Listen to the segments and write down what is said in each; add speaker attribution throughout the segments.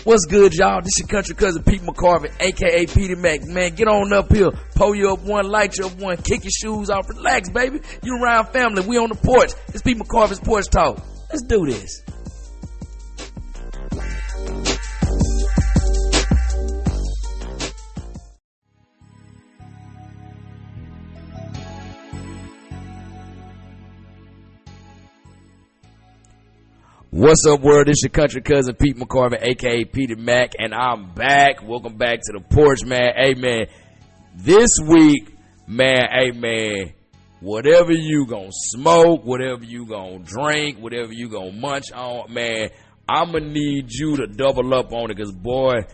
Speaker 1: What's good, y'all? This your country cousin Pete McCorvey, aka Peter Mac. Man, get on up here, pull you up one, light you up one, kick your shoes off, relax, baby. You around family, we on the porch. It's Pete McCorvey's Porch Talk. Let's do this. What's up, world? It's your country cousin Pete McCorvey, aka Peter Mac, and I'm back. Welcome back to the porch, man. Hey, man, this week, man, hey, man, whatever you gonna smoke, whatever you gonna drink, whatever you gonna munch on, man, I'm gonna need you to double up on it, because, boy,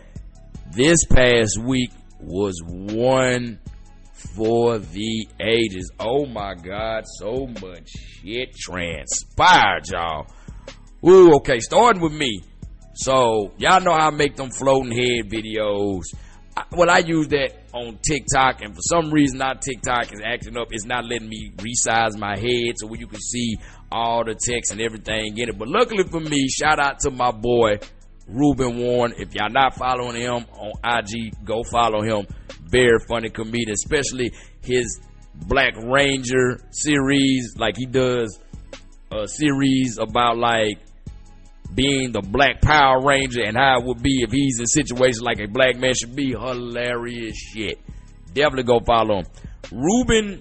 Speaker 1: this past week was one for the ages. Oh, my God, so much shit transpired, y'all. Ooh, okay, starting with me. So, y'all know how I make them floating head videos. I use that on TikTok, and for some reason, now TikTok is acting up. It's not letting me resize my head so you can see all the text and everything in it. But luckily for me, shout out to my boy, Ruben Warren. If y'all not following him on IG, go follow him. Very funny comedian, especially his Black Ranger series. Like, he does a series about, like, being the Black Power Ranger and how it would be if he's in situations like a black man should be. Hilarious shit. Definitely go follow him. Ruben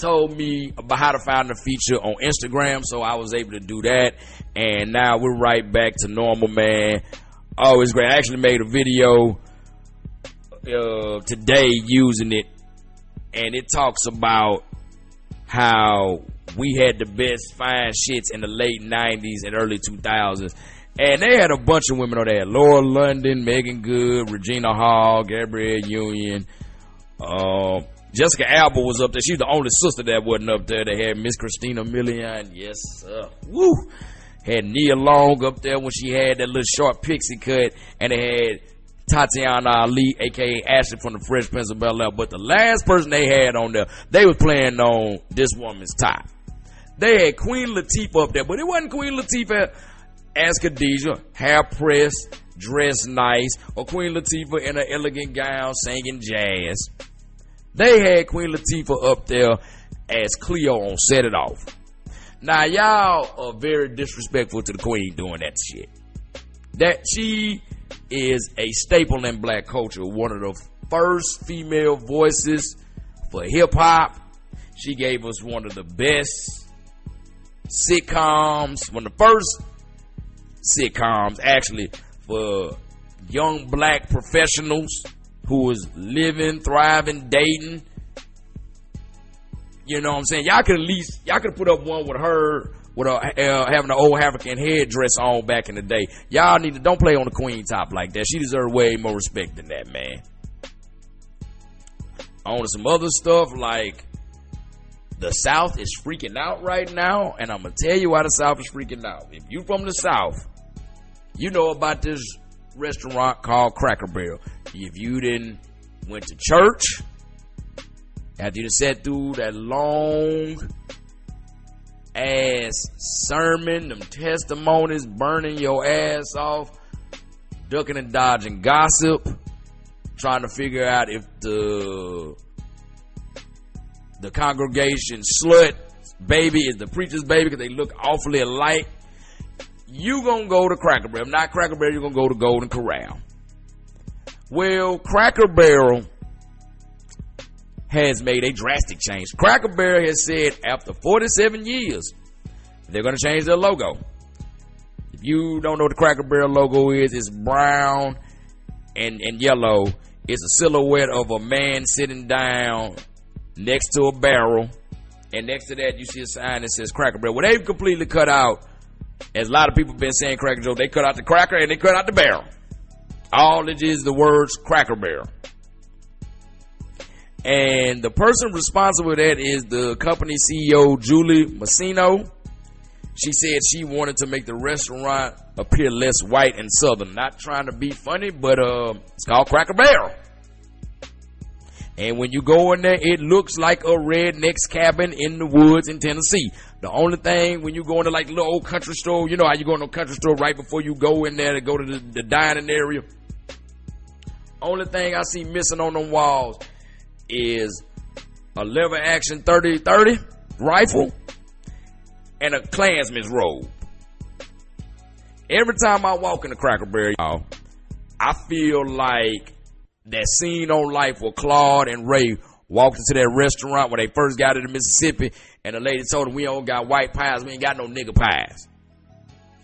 Speaker 1: told me about how to find the feature on Instagram, so I was able to do that, and now we're right back to normal, man. Oh, it's great. I actually made a video today using it, and it talks about how we had the best fine shits in the late 90s and early 2000s. And they had a bunch of women on there. Laura London, Megan Good, Regina Hall, Gabrielle Union. Jessica Alba was up there. She's the only sister that wasn't up there. They had Miss Christina Milian. Yes, sir. Woo. Had Nia Long up there when she had that little short pixie cut. And they had Tatiana Ali, aka Ashley from the Fresh Prince of Bel-Air. But the last person they had on there, they was playing on this woman's top. They had Queen Latifah up there, but it wasn't Queen Latifah as Khadijah, hair pressed, dressed nice, or Queen Latifah in an elegant gown singing jazz. They had Queen Latifah up there as Cleo on Set It Off. Now, y'all are very disrespectful to the Queen doing that shit. That she is a staple in black culture, one of the first female voices for hip-hop. She gave us one of the best sitcoms, one of the first sitcoms actually for young black professionals who was living, thriving, dating. You know what I'm saying? Y'all could put up one with her with having an old African headdress on back in the day. Y'all don't play on the Queen top like that. She deserves way more respect than that, man. On to some other stuff, like the South is freaking out right now, and I'm going to tell you why the South is freaking out. If you from the South, you know about this restaurant called Cracker Barrel. If you didn't went to church, after you sat through that long ass sermon, them testimonies, burning your ass off, ducking and dodging gossip, trying to figure out if the congregation slut baby is the preacher's baby because they look awfully alike, you gonna go to Cracker Barrel. Not Cracker Barrel, you're gonna go to Golden Corral. Well, Cracker Barrel has made a drastic change. Cracker Barrel has said after 47 years, they're gonna change their logo. If you don't know what the Cracker Barrel logo is, it's brown and yellow. It's a silhouette of a man sitting down next to a barrel, and next to that you see a sign that says Cracker Barrel. Well, they've completely cut out, as a lot of people have been saying Cracker Joe, they cut out the cracker and they cut out the barrel. All it is the words Cracker Barrel. And the person responsible for that is the company CEO, Julie Masino. She said she wanted to make the restaurant appear less white and southern. Not trying to be funny, but it's called Cracker Barrel. And when you go in there, it looks like a redneck's cabin in the woods in Tennessee. The only thing, when you go into like a little old country store, you know how you go in a country store right before you go in there to go to the dining area? Only thing I see missing on them walls is a lever action 30-30 rifle and a Klansman's robe. Every time I walk in the Cracker Barrel, y'all, I feel like that scene on Life where Claude and Ray walked into that restaurant when they first got into Mississippi, and the lady told them, we don't got white pies, we ain't got no nigga pies.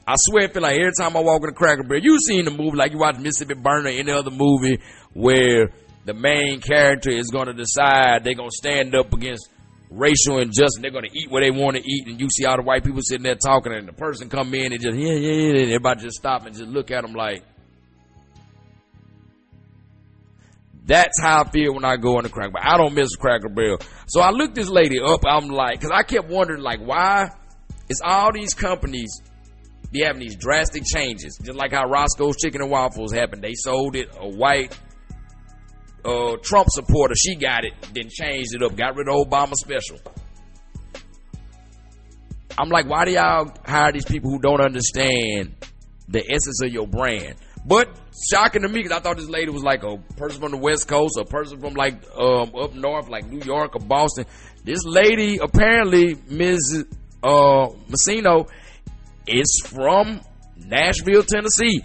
Speaker 1: I swear I feel like every time I walk in the Cracker Barrel, you seen the movie, like you watch Mississippi Burning or any other movie where the main character is going to decide they're going to stand up against racial injustice, they're going to eat what they want to eat, and you see all the white people sitting there talking, and the person come in and just, and everybody just stop and just look at them like, that's how I feel when I go in the Cracker Barrel. I don't miss Cracker Barrel. So I looked this lady up. I'm like, because I kept wondering, like, why is all these companies be having these drastic changes? Just like how Roscoe's Chicken and Waffles happened. They sold it. A white Trump supporter, she got it, then changed it up, got rid of Obama special. I'm like, why do y'all hire these people who don't understand the essence of your brand? But shocking to me, because I thought this lady was like a person from the West Coast, a person from like up north, like New York or Boston. This lady, apparently, Ms. Messino, is from Nashville, Tennessee.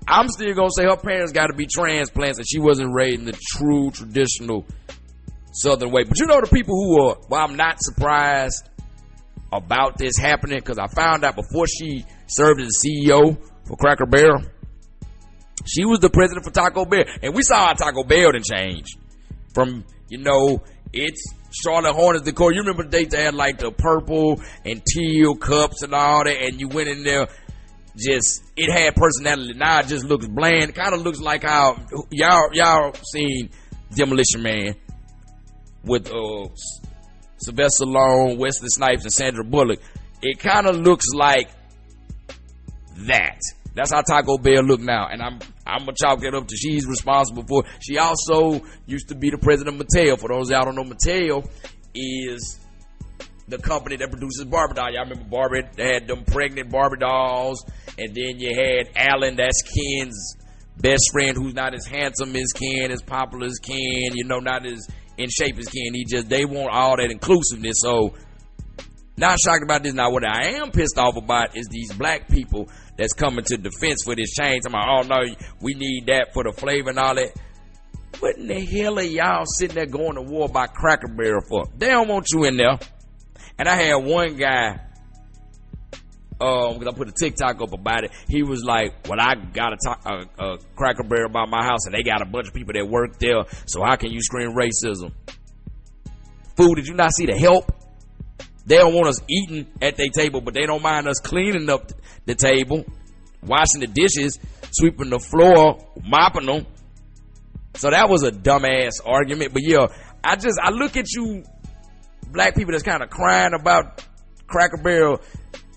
Speaker 1: I'm still gonna say her parents got to be transplants, and she wasn't raised in the true traditional Southern way. But you know the people who are, well, I'm not surprised about this happening, because I found out before she served as CEO for Cracker Barrel, she was the president for Taco Bell. And we saw how Taco Bell done changed from, you know, it's Charlotte Hornets decor. You remember the days they had like the purple and teal cups and all that, and you went in there, just, it had personality. Now it just looks bland. It kind of looks like how y'all seen Demolition Man with Sylvester Stallone, Wesley Snipes, and Sandra Bullock. It kind of looks like that. That's how Taco Bell look now, and I'm gonna chalk that up to she's responsible for. She also used to be the president of Mattel. For those y'all don't know, Mattel is the company that produces Barbie dolls. Y'all remember Barbie? They had them pregnant Barbie dolls, and then you had Alan, that's Ken's best friend, who's not as handsome as Ken, as popular as Ken, you know, not as in shape as Ken. They want all that inclusiveness. So, not shocked about this. Now, what I am pissed off about is these black people that's coming to defense for this change. I'm like, oh no, we need that for the flavor and all that. What in the hell are y'all sitting there going to war by Cracker Barrel for? They don't want you in there. And I had one guy, because I put a TikTok up about it. He was like, well, I got a Cracker Barrel by my house, and they got a bunch of people that work there, so how can you scream racism? Fool, did you not see the help? They don't want us eating at their table, but they don't mind us cleaning up the table, washing the dishes, sweeping the floor, mopping them. So that was a dumbass argument. But yeah, I look at you black people that's kind of crying about Cracker Barrel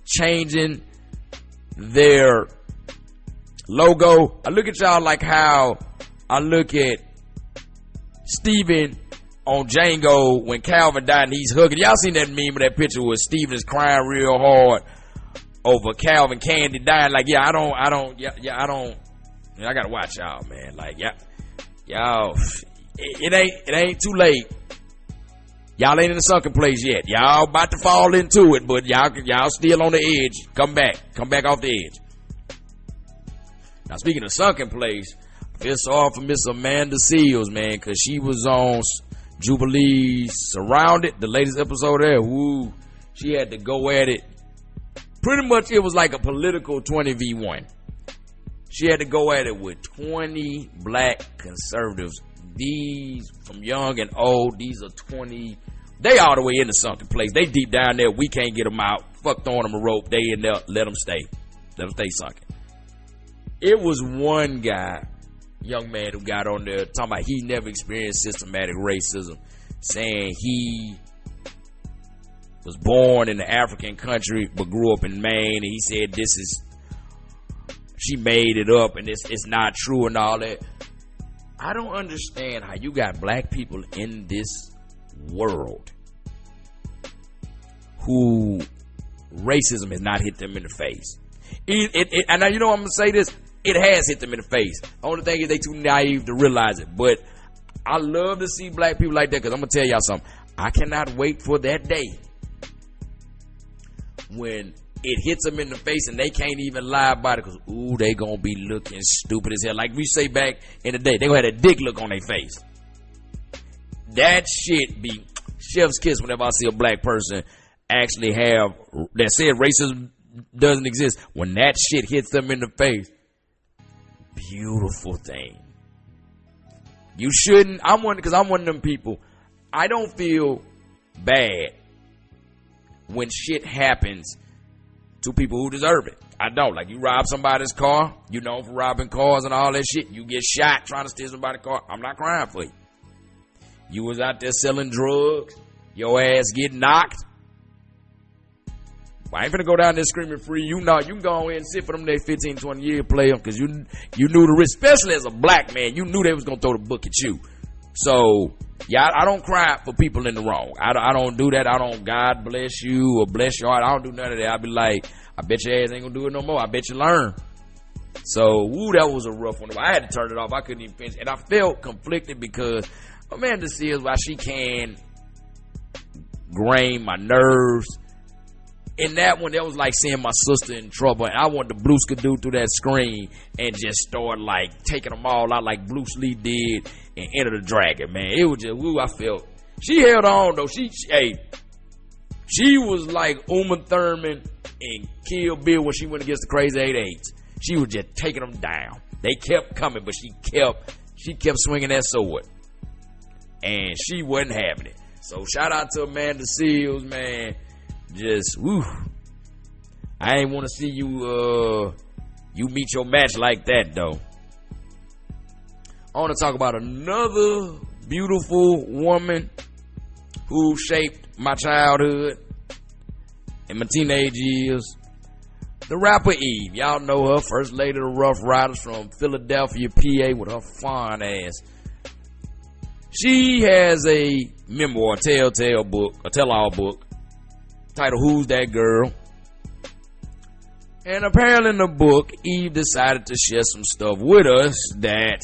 Speaker 1: changing their logo. I look at y'all like how I look at Steven on Django when Calvin died and he's hugging. Y'all seen that meme of that picture where Steven is crying real hard over Calvin Candy dying? Like, I gotta watch y'all, man. Like, y'all, it ain't too late. Y'all ain't in the sunken place yet. Y'all about to fall into it, but y'all still on the edge. Come back off the edge. Now, speaking of sunken place, I feel sorry for Miss Amanda Seals, man, because she was on Jubilee Surrounded, the latest episode there. Woo, she had to go at it. Pretty much, it was like a political 20v1. She had to go at it with 20 black conservatives. These, from young and old, these are 20. They all the way in the sunken place. They deep down there. We can't get them out. Fuck throwing them a rope. They in there. Let them stay. Let them stay sunken. It was one guy, young man, who got on there talking about he never experienced systematic racism, saying he was born in an African country but grew up in Maine, and he said she made it up and it's not true and all that. I don't understand how you got black people in this world who racism has not hit them in the face. And you know I'm gonna say this, it has hit them in the face. Only thing is they too naive to realize it. But I love to see black people like that, because I'm gonna tell y'all something. I cannot wait for that day when it hits them in the face and they can't even lie about it, because ooh, they gonna be looking stupid as hell. Like we say back in the day, they gonna have a dick look on their face. That shit be chef's kiss whenever I see a black person actually have that said racism doesn't exist. When that shit hits them in the face, beautiful thing. You shouldn't. I'm one of them people. I don't feel bad when shit happens to people who deserve it. I don't. Like, you rob somebody's car, you known for robbing cars and all that shit, you get shot trying to steal somebody's car, I'm not crying for you. You was out there selling drugs, your ass get knocked. I ain't finna go down there screaming free. You know, you can go ahead and sit for them next 15, 20 years, play them, because you knew the risk, especially as a black man, you knew they was gonna throw the book at you. So, yeah, I don't cry for people in the wrong. I don't do that. I don't God bless you or bless your heart. I don't do none of that. I be like, I bet your ass ain't gonna do it no more. I bet you learn. So, woo, that was a rough one. I had to turn it off. I couldn't even finish. And I felt conflicted because Amanda Seals, while she can grain my nerves, in that one, that was like seeing my sister in trouble, and I wanted to Bruce Skidoo through that screen and just start like taking them all out like Bruce Lee did in Enter the Dragon, man. It was just, woo, I felt. She held on though. She was like Uma Thurman in Kill Bill when she went against the Crazy 8-8s. She was just taking them down. They kept coming, but she kept swinging that sword, and she wasn't having it. So shout out to Amanda Seals, man. Just woo. I ain't want to see you meet your match like that though. I want to talk about another beautiful woman who shaped my childhood and my teenage years. The rapper Eve. Y'all know her, first lady of the Rough Riders from Philadelphia, PA, with her fine ass. She has a memoir, tell-all book, titled Who's That Girl? And apparently in the book, Eve decided to share some stuff with us that,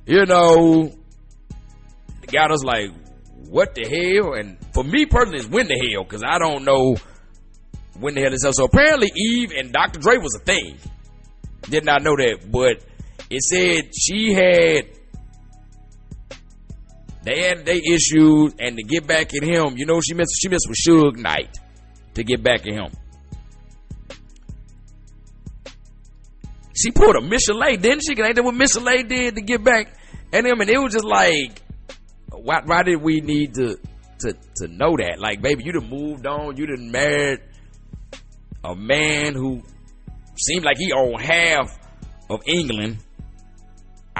Speaker 1: you know, got us like, what the hell? And for me personally, it's when the hell, because I don't know when the hell this is. So apparently Eve and Dr. Dre was a thing. Did not know that, but it said she had, they had their issues, and to get back at him, you know, she messed with Suge Knight to get back at him. She pulled a Michelet, didn't she? Ain't that what Michelet did to get back at him? And it was just like, why did we need to know that? Like, baby, you done moved on, you done married a man who seemed like he owned half of England.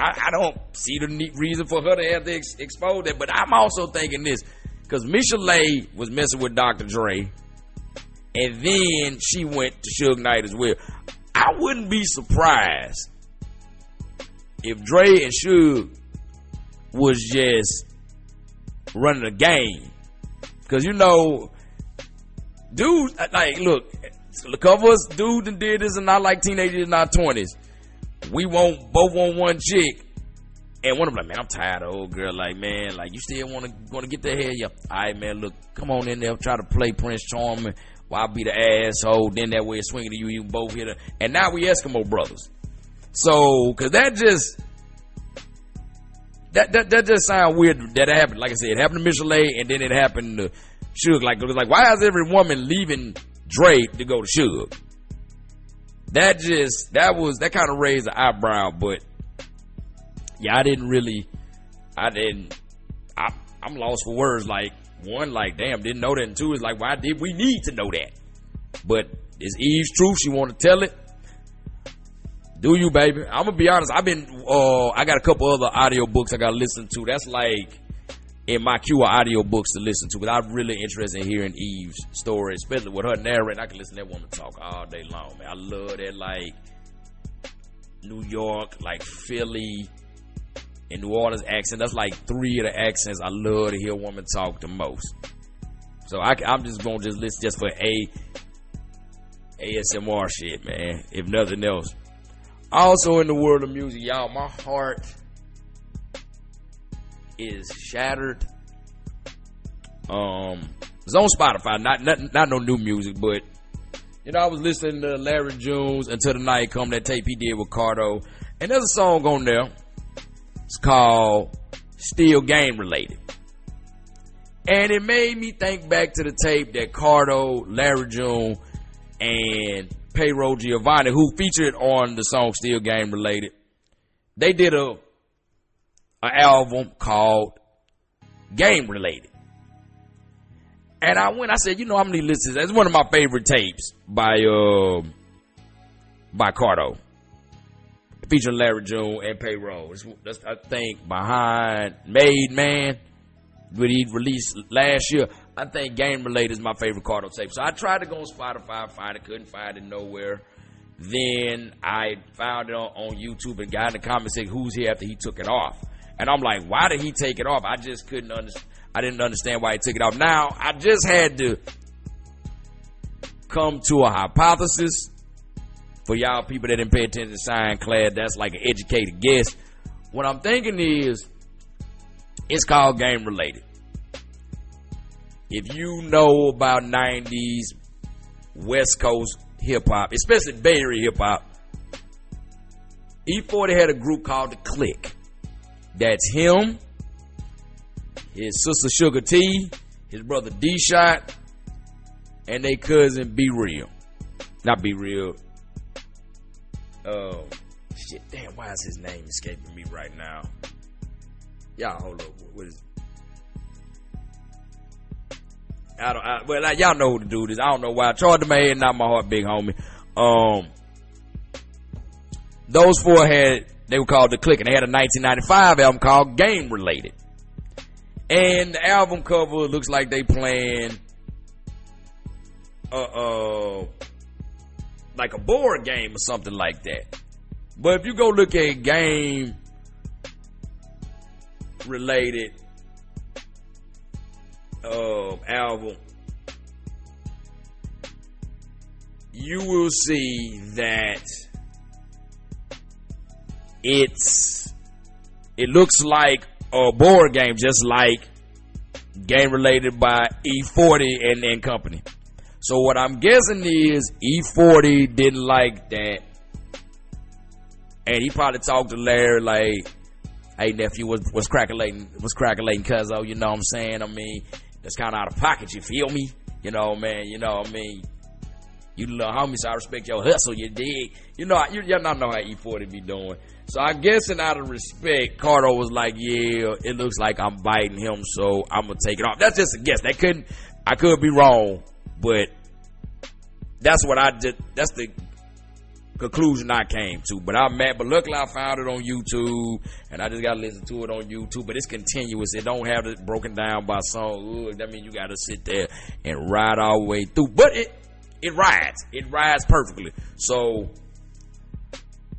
Speaker 1: I don't see the neat reason for her to have to expose that, but I'm also thinking this, because Michelet was messing with Dr. Dre, and then she went to Suge Knight as well. I wouldn't be surprised if Dre and Suge was just running a game, because you know, dudes, like, look, a couple of us dudes and did this and not like teenagers in our 20s. We both want one chick, and one of them like, man, I'm tired of old girl. Like, man, like, you still want to get the hell? Yeah. All right, man, look, come on in there, try to play Prince Charming while I be the asshole. Then that way it's swinging to you, you both hit her. And now we Eskimo brothers. So, cause that just sound weird that happened. Like I said, it happened to Michelet, and then it happened to Suge. Like, it was like, why is every woman leaving Dre to go to Suge? That kind of raised an eyebrow, but yeah, I'm lost for words. Like, one, like, damn, didn't know that, and two is like, why did we need to know that? But it's Eve's truth. She want to tell it. Do you, baby? I'm gonna be honest. I got a couple other audio books I gotta listen to. That's like in my queue of audio books to listen to, because I'm really interested in hearing Eve's story, especially with her narrating. I can listen to that woman talk all day long, man. I love that, like, New York, like Philly, and New Orleans accent. That's like 3 of the accents I love to hear a woman talk the most. So I'm just gonna just listen just for ASMR shit, man, if nothing else. Also in the world of music, y'all, my heart is shattered. It's on Spotify, not no new music, but you know, I was listening to Larry June's Until the Night Come, that tape he did with Cardo, and there's a song on there. It's called Still Game Related. And it made me think back to the tape that Cardo, Larry June, and Payroll Giovanni, who featured on the song Still Game Related, they did an album called Game Related. And I said, you know, how many listens? That's one of my favorite tapes by Cardo, featuring Larry June and Payroll. That's, I think, behind Made Man, what he released last year. I think Game Related is my favorite Cardo tape. So I tried to go on Spotify, find it, couldn't find it nowhere. Then I found it on YouTube and got in the comments saying, who's here after he took it off? And I'm like, why did he take it off? I just couldn't understand. I didn't understand why he took it off. Now, I just had to come to a hypothesis. For y'all people that didn't pay attention to science class, that's like an educated guess. What I'm thinking is, it's called Game Related. If you know about 90s West Coast hip-hop, especially Bay Area hip-hop, E40 had a group called The Click. That's him, his sister Sugar T, his brother D-Shot, and their cousin Be Real. Not Be Real. Shit, damn, why is his name escaping me right now? Y'all hold up. What is it? Y'all know who the dude is. I don't know why. Charge to my head, not my heart, big homie. Those four they were called The Click, and they had a 1995 album called Game Related. And the album cover looks like they playing like a board game or something like that. But if you go look at Game Related album, you will see that it looks like a board game, just like Game Related by E40 and company. So what I'm guessing is E40 didn't like that, and he probably talked to Larry like, "Hey nephew, what's crackling, cuz, oh, you know what I'm saying? I mean, that's kind of out of pocket, you feel me? You know, man, you know what I mean? You little homie, so I respect your hustle, you dig? You know, y'all not know how E40 be doing." So I guess out of respect, Cardo was like, yeah, it looks like I'm biting him, so I'm gonna take it off. That's just a guess. I could be wrong, but that's the conclusion I came to. But I'm mad, but luckily I found it on YouTube, and I just gotta listen to it on YouTube. But it's continuous. It don't have it broken down by song. Ooh, that means you gotta sit there and ride all the way through. But it rides. It rides perfectly. So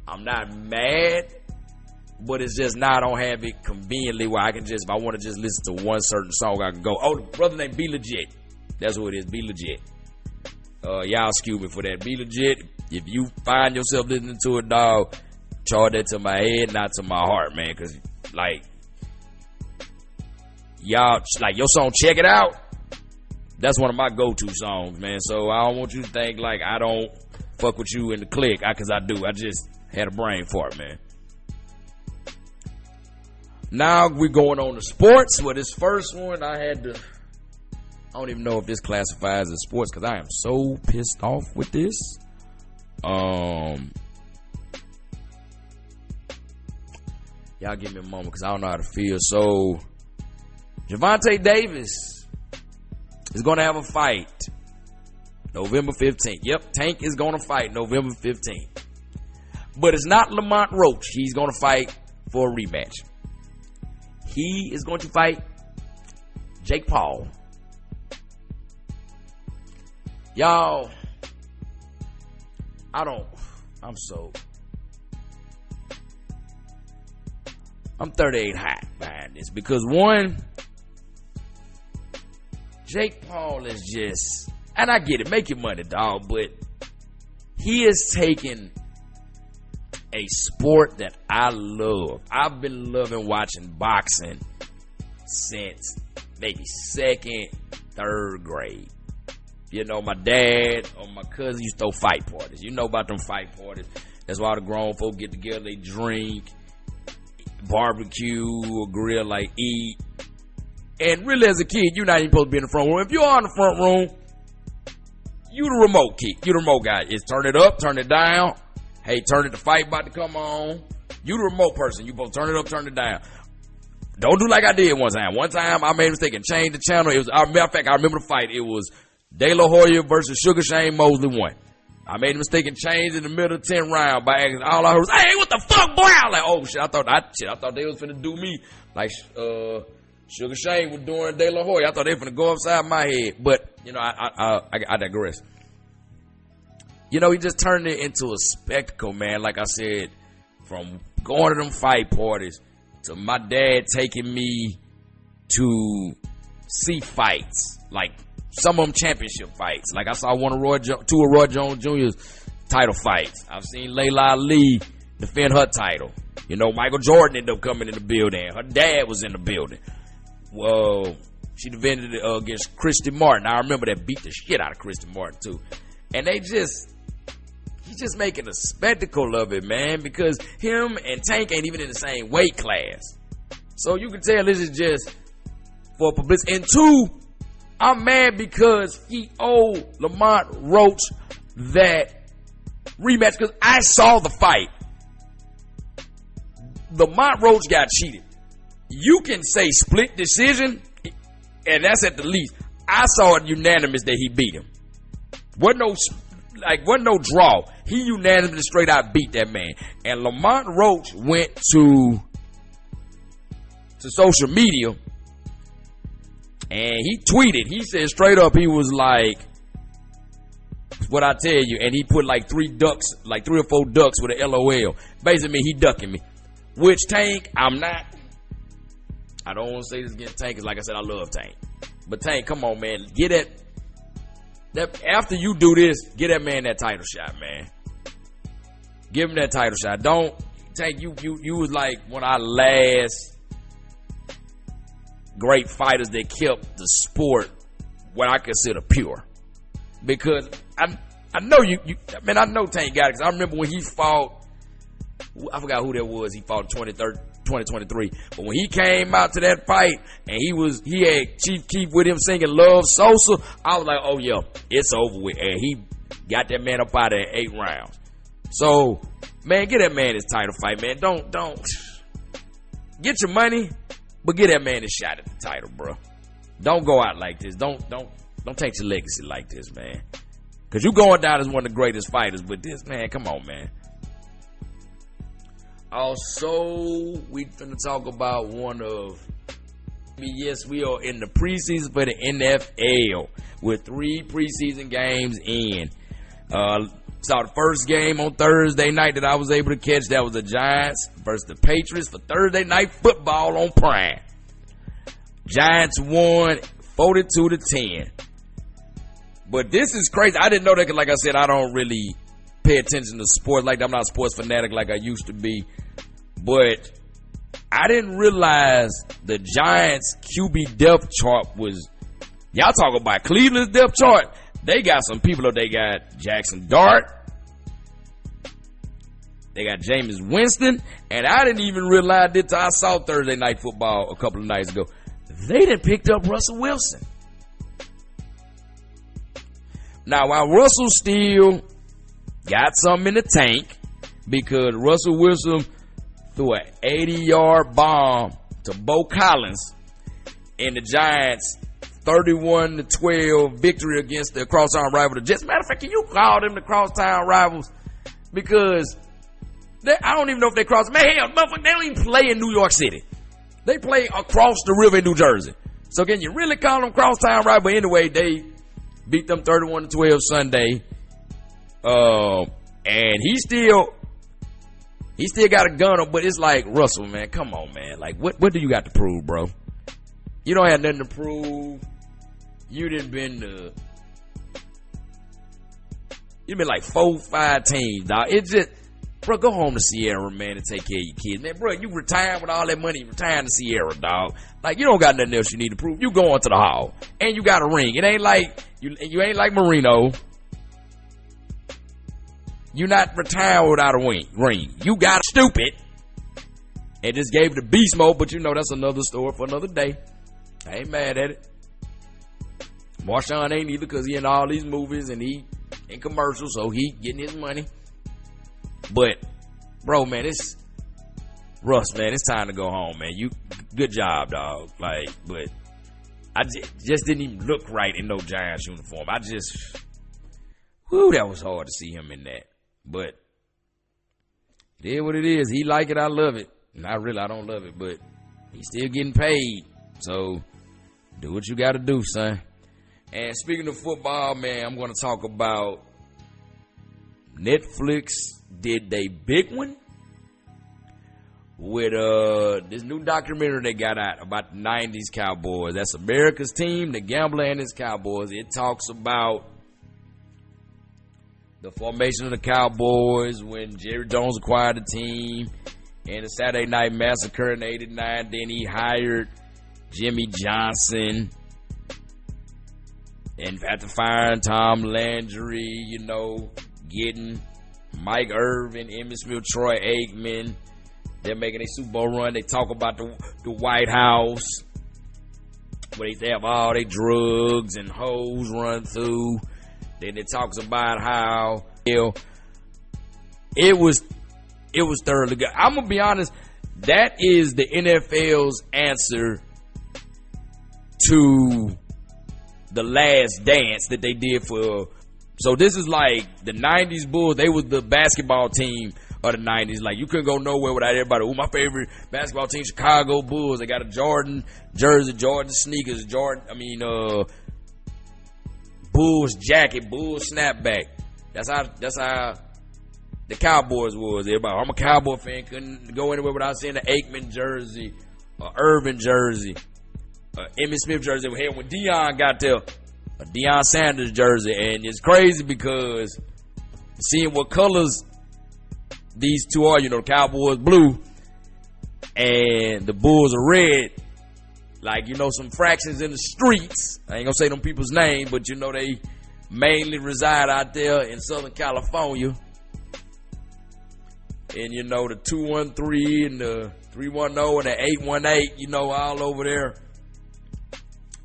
Speaker 1: I'm not mad, but it's just now I don't have it conveniently where I can just, if I want to just listen to one certain song, I can go, oh, the brother named Be Legit. That's who it is, Be Legit. Y'all excuse me for that. Be Legit. If you find yourself listening to it, dog, charge that to my head, not to my heart, man. Cause like, y'all, like your song, Check It Out. That's one of my go-to songs, man. So I don't want you to think like I don't fuck with you in the click, cause I do. I just had a brain fart, man. Now we're going on to sports. Well, this first one I don't even know if this classifies as sports because I am so pissed off with this. Y'all give me a moment because I don't know how to feel. So Gervonta Davis is going to have a fight November 15th. Yep, Tank is going to fight November 15th. But it's not Lamont Roach. He's going to fight for a rematch. He is going to fight Jake Paul. Y'all, I'm so I'm 38 hot behind this because one, Jake Paul is just, and I get it, make your money, dog, but he is taking a sport that I love. I've been loving watching boxing since maybe second, third grade. You know, my dad or my cousin used to throw fight parties. You know about them fight parties. That's why all the grown folk get together, they drink, barbecue, or grill, like eat. And really as a kid, you're not even supposed to be in the front room. If you are in the front room, you the remote kid. You the remote guy. It's turn it up, turn it down. Hey, turn it, the fight about to come on. You the remote person. You both turn it up, turn it down. Don't do like I did one time. One time I made a mistake and changed the channel. It was, matter of fact, I remember the fight. It was De La Hoya versus Sugar Shane Mosley won. I made a mistake and changed in the middle of the 10th round by accident. All I heard was, "Hey, what the fuck, boy?" I was like, "Oh shit!" I thought they was finna do me like Sugar Shane was doing De La Hoya. I thought they were finna go upside my head. But you know, I digress. You know, he just turned it into a spectacle, man. Like I said, from going to them fight parties to my dad taking me to see fights, like some of them championship fights. Like I saw two of Roy Jones Jr.'s title fights. I've seen Layla Ali defend her title. You know, Michael Jordan ended up coming in the building. Her dad was in the building. Well, she defended it against Christy Martin. I remember that, beat the shit out of Christy Martin too. And he's just making a spectacle of it, man, because him and Tank ain't even in the same weight class. So you can tell this is just for publicity. And two, I'm mad because he owed Lamont Roach that rematch because I saw the fight. Lamont Roach got cheated. You can say split decision, and that's at the least. I saw it unanimous that he beat him. Wasn't no draw. He unanimously straight out beat that man. And Lamont Roach went to social media and he tweeted. He said straight up, he was like, "What I tell you," and he put like 3 or 4 ducks with an LOL. Basically, he ducking me. Which Tank, I'm not. I don't want to say this against Tank, because like I said, I love Tank. But Tank, come on, man, get that after you do this, get that man that title shot, man. Give him that title shot. Don't Tank. You was like one of our last great fighters that kept the sport what I consider pure. Because I know you I know Tank got it. Because I remember when he fought, I forgot who that was. He fought 2023. But when he came out to that fight and he had Chief Keef with him singing Love Sosa, I was like, oh yeah, it's over with. And he got that man up out of 8 rounds. So, man, get that man his title fight, man. Don't get your money, but get that man his shot at the title, bro. Don't go out like this. Don't take your legacy like this, man. Cause you going down as one of the greatest fighters, but this, man, come on, man. Also, we finna talk about yes, we are in the preseason for the NFL with 3 preseason games in. Saw the first game on Thursday night that I was able to catch. That was the Giants versus the Patriots for Thursday night football on Prime. Giants won 42-10. But this is crazy. I didn't know that, 'cause like I said, I don't really pay attention to sports like that. I'm not a sports fanatic like I used to be. But I didn't realize the Giants QB depth chart was, y'all talk about Cleveland's depth chart. They got some people. They got Jackson Dart. They got Jameis Winston. And I didn't even realize it until I saw Thursday Night Football a couple of nights ago. They done picked up Russell Wilson. Now, while Russell still got something in the tank, because Russell Wilson threw an 80-yard bomb to Bo Collins in the Giants' 31-12 victory against the crosstown rival, the Jets. Matter of fact, can you call them the crosstown rivals? Because I don't even know if they cross. Man, hell, motherfucker, they don't even play in New York City. They play across the river in New Jersey. So can you really call them crosstown rivals? But anyway, they beat them 31-12 Sunday. And he He still got a gun, but it's like, Russell, man, come on, man. Like, what do you got to prove, bro? You don't have nothing to prove. You done been you been like 4-5 teams, dog. It's just, bro, go home to Sierra, man, and take care of your kids. Man, bro, you retired with all that money, retiring to Sierra, dog. Like, you don't got nothing else you need to prove. You going to the hall, and you got a ring. It ain't like, you ain't like Marino. You not retired without a ring. You got stupid and just gave the beast mode, but you know that's another story for another day. I ain't mad at it. Marshawn ain't either, because he in all these movies and he in commercials, so he getting his money. But, bro, man, it's Russ, man, it's time to go home, man. You good job, dog. Like, but I just didn't even look right in no Giants uniform. That was hard to see him in that. But it is what it is. He like it, I love it. Not really, I don't love it, but he's still getting paid. So do what you got to do, son. And speaking of football, man, I'm going to talk about Netflix did they big one with this new documentary they got out about the 90s Cowboys. That's America's Team, the Gambler and his Cowboys. It talks about the formation of the Cowboys when Jerry Jones acquired the team and the Saturday Night Massacre in 89. Then he hired Jimmy Johnson. And after firing Tom Landry, getting Mike Irvin, Emmitt Smith, Troy Aikman, they're making a Super Bowl run. They talk about the White House, where they have all their drugs and hoes run through. Then it talks about how it was thoroughly good. I'm gonna be honest, that is the NFL's answer to The Last Dance that they did for. So this is like the 90s Bulls. They was the basketball team of the 90s. Like, you couldn't go nowhere without everybody. My favorite basketball team, Chicago Bulls. They got a Jordan jersey, Jordan sneakers, Bulls jacket, Bulls snapback. That's how the Cowboys was. Everybody, I'm a Cowboy fan. Couldn't go anywhere without seeing the Aikman jersey, Irvin jersey, Emmitt Smith jersey. When Deion got there, a Deion Sanders jersey. And it's crazy because seeing what colors these two are, the Cowboys blue and the Bulls are red. Like, some fractions in the streets. I ain't gonna say them people's name, but they mainly reside out there in Southern California. And the 213 and the 310 and the 818, all over there.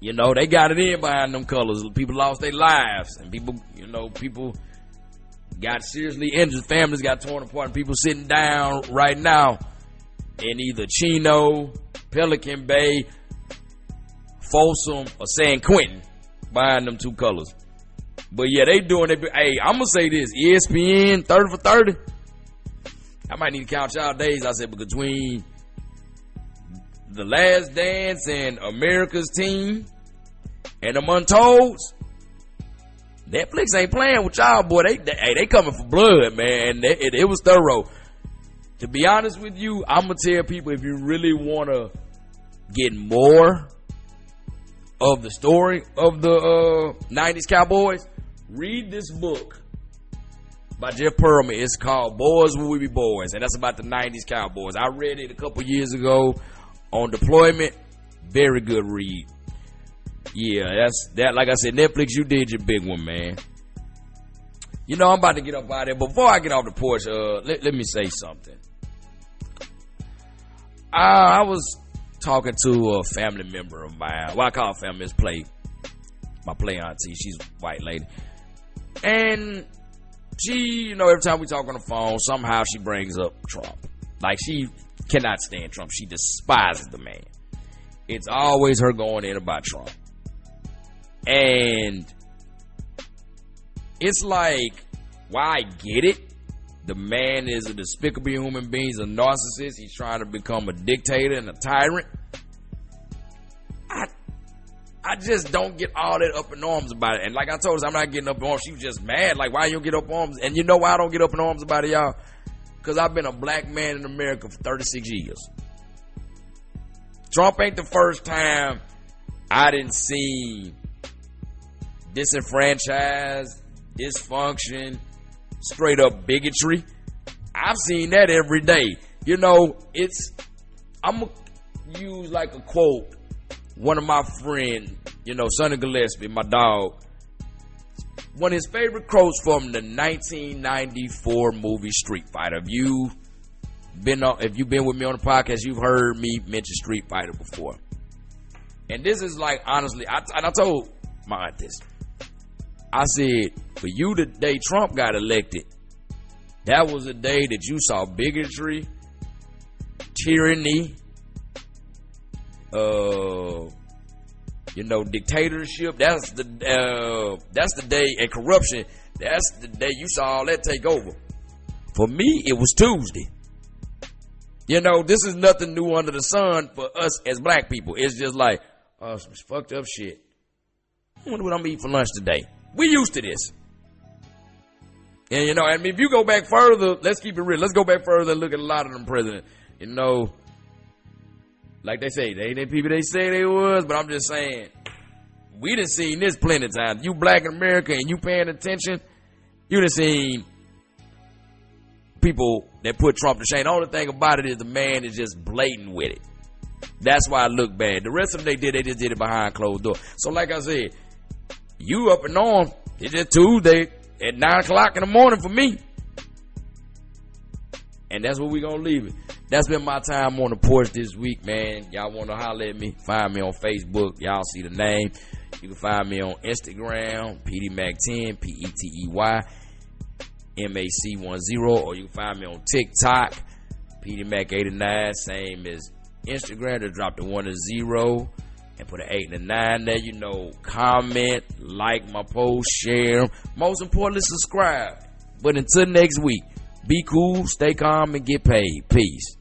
Speaker 1: They got it in behind them colors. People lost their lives, and people got seriously injured. Families got torn apart, and people sitting down right now in either Chino, Pelican Bay, Folsom, or San Quentin behind them two colors. But yeah, they doing it. Hey, I'm gonna say this: ESPN 30 for 30. I might need to count y'all days. I said, but between The Last Dance and America's Team and them Untolds, Netflix ain't playing with y'all, boy. They coming for blood, man. It was thorough. To be honest with you, I'm gonna tell people, if you really want to get more of the story of the 90s Cowboys, read this book by Jeff Pearlman. It's called Boys Will We Be Boys, and that's about the 90s Cowboys. I read it a couple years ago on deployment. Very good read. Yeah, that's that. Like I said, Netflix, you did your big one, man. I'm about to get up out of there. Before I get off the porch, let me say something. I was talking to a family member of mine. Well, I call family is my play auntie. She's a white lady. And she, every time we talk on the phone, somehow she brings up Trump. Like, she cannot stand Trump. She despises the man. It's always her going in about Trump. And it's like, while I get it, the man is a despicable human being, he's a narcissist, he's trying to become a dictator and a tyrant. I just don't get all that up in arms about it. And like I told her, I'm not getting up in arms. She was just mad. Like, why you don't get up in arms? And you know why I don't get up in arms about it, y'all? because I've been a black man in America for 36 years. Trump ain't the first time I didn't see disenfranchised, dysfunction, straight up bigotry. I've seen that every day. You know, I'm going to use like a quote. One of my friends, you know, Sonny Gillespie, my dog, one of his favorite quotes from the 1994 movie Street Fighter. If you've been with me on the podcast, you've heard me mention Street Fighter before. And this is like, honestly, I told my aunt this. I said, for you, the day Trump got elected, that was a day that you saw bigotry, tyranny, dictatorship. That's the day, and corruption. That's the day you saw all that take over. For me, it was Tuesday. You know, this is nothing new under the sun for us as black people. It's just like, some fucked up shit. I wonder what I'm eating for lunch today. We used to this. And, you know, I mean, if you go back further, let's keep it real. Let's go back further and look at a lot of them presidents. You know, like they say, they ain't the people they say they was, but I'm just saying, we done seen this plenty of times. You black in America and you paying attention, you done seen people that put Trump to shame. The only thing about it is the man is just blatant with it. That's why I look bad. The rest of them they just did it behind closed doors. So like I said, you up and on, it's just Tuesday at 9 o'clock in the morning for me. And that's where we gonna leave it. That's been my time on the porch this week, man. Y'all want to holler at me? Find me on Facebook. Y'all see the name. You can find me on Instagram, PDMac10, PETEYMAC10, or you can find me on TikTok, PDMac89, same as Instagram. Just drop the 1 and 0 and put an 8 and a 9 there. You know, comment, like my post, share. Most importantly, subscribe. But until next week, be cool, stay calm, and get paid. Peace.